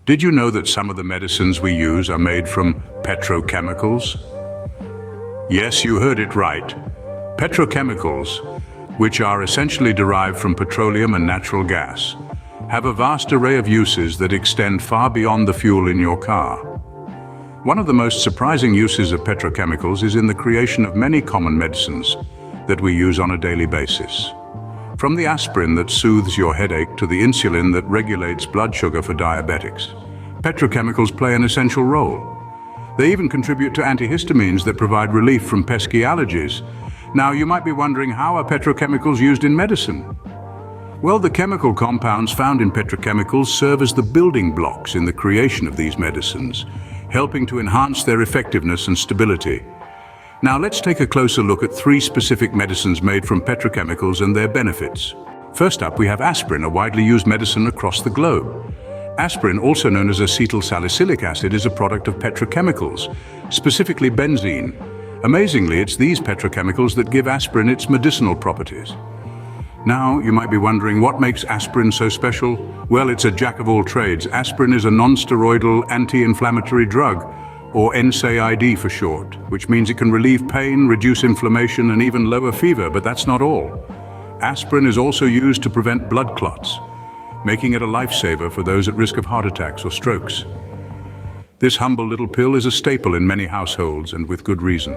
Did you know that some of the medicines we use are made from petrochemicals? Yes, you heard it right. Petrochemicals, which are essentially derived from petroleum and natural gas, have a vast array of uses that extend far beyond the fuel in your car. One of the most surprising uses of petrochemicals is in the creation of many common medicines that we use on a daily basis. From the aspirin that soothes your headache to the insulin that regulates blood sugar for diabetics, petrochemicals play an essential role. They even contribute to antihistamines that provide relief from pesky allergies. Now, you might be wondering, how are petrochemicals used in medicine? Well, the chemical compounds found in petrochemicals serve as the building blocks in the creation of these medicines, helping to enhance their effectiveness and stability. Now, let's take a closer look at 3 specific medicines made from petrochemicals and their benefits. First up, we have aspirin, a widely used medicine across the globe. Aspirin, also known as acetylsalicylic acid, is a product of petrochemicals, specifically benzene. Amazingly, it's these petrochemicals that give aspirin its medicinal properties. Now, you might be wondering, what makes aspirin so special? Well, it's a jack of all trades. Aspirin is a non-steroidal anti-inflammatory drug, or NSAID for short, which means it can relieve pain, reduce inflammation, and even lower fever, but that's not all. Aspirin is also used to prevent blood clots, making it a lifesaver for those at risk of heart attacks or strokes. This humble little pill is a staple in many households, and with good reason.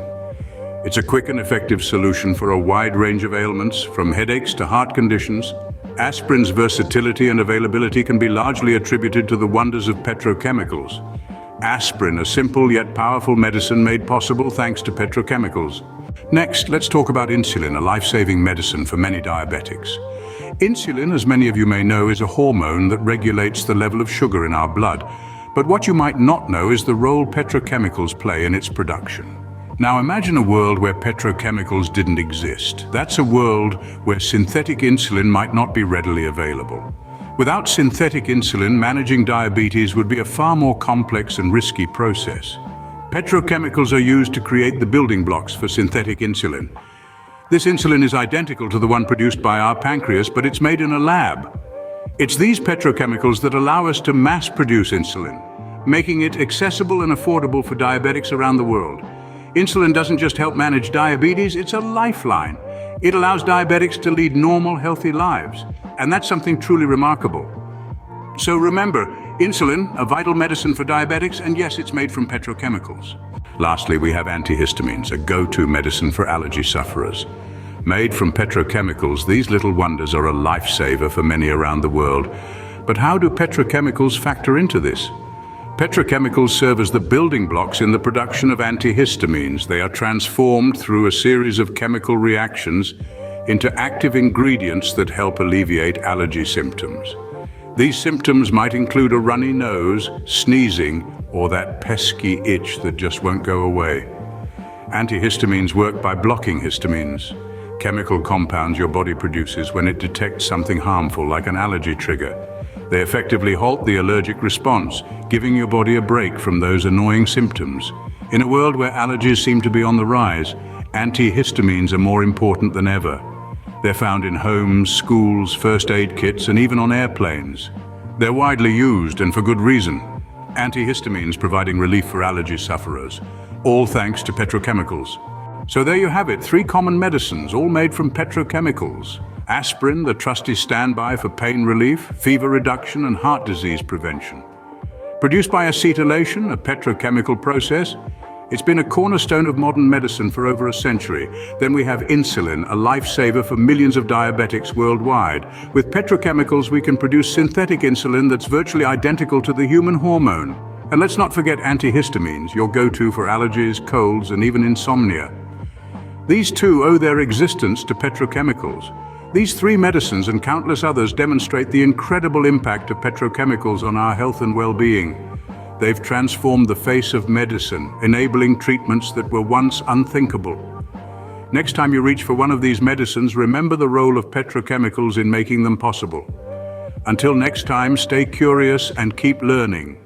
It's a quick and effective solution for a wide range of ailments, from headaches to heart conditions. Aspirin's versatility and availability can be largely attributed to the wonders of petrochemicals. Aspirin, a simple yet powerful medicine made possible thanks to petrochemicals. Next, let's talk about insulin, a life-saving medicine for many diabetics. Insulin, as many of you may know, is a hormone that regulates the level of sugar in our blood. But what you might not know is the role petrochemicals play in its production. Now, imagine a world where petrochemicals didn't exist. That's a world where synthetic insulin might not be readily available. Without synthetic insulin, managing diabetes would be a far more complex and risky process. Petrochemicals are used to create the building blocks for synthetic insulin. This insulin is identical to the one produced by our pancreas, but it's made in a lab. It's these petrochemicals that allow us to mass-produce insulin, making it accessible and affordable for diabetics around the world. Insulin doesn't just help manage diabetes, it's a lifeline. It allows diabetics to lead normal, healthy lives, and that's something truly remarkable. So remember, insulin, a vital medicine for diabetics, and yes, it's made from petrochemicals. Lastly, we have antihistamines, a go-to medicine for allergy sufferers. Made from petrochemicals, these little wonders are a lifesaver for many around the world. But how do petrochemicals factor into this? Petrochemicals serve as the building blocks in the production of antihistamines. They are transformed through a series of chemical reactions into active ingredients that help alleviate allergy symptoms. These symptoms might include a runny nose, sneezing, or that pesky itch that just won't go away. Antihistamines work by blocking histamines, chemical compounds your body produces when it detects something harmful, like an allergy trigger. They effectively halt the allergic response, giving your body a break from those annoying symptoms. In a world where allergies seem to be on the rise, antihistamines are more important than ever. They're found in homes, schools, first aid kits, and even on airplanes. They're widely used, and for good reason. Antihistamines providing relief for allergy sufferers, all thanks to petrochemicals. So there you have it, 3 common medicines, all made from petrochemicals. Aspirin, the trusty standby for pain relief, fever reduction, and heart disease prevention. Produced by acetylation, a petrochemical process, it's been a cornerstone of modern medicine for over a century. Then we have insulin, a lifesaver for millions of diabetics worldwide. With petrochemicals, we can produce synthetic insulin that's virtually identical to the human hormone. And let's not forget antihistamines, your go-to for allergies, colds, and even insomnia. These too owe their existence to petrochemicals. These 3 medicines and countless others demonstrate the incredible impact of petrochemicals on our health and well-being. They've transformed the face of medicine, enabling treatments that were once unthinkable. Next time you reach for one of these medicines, remember the role of petrochemicals in making them possible. Until next time, stay curious and keep learning.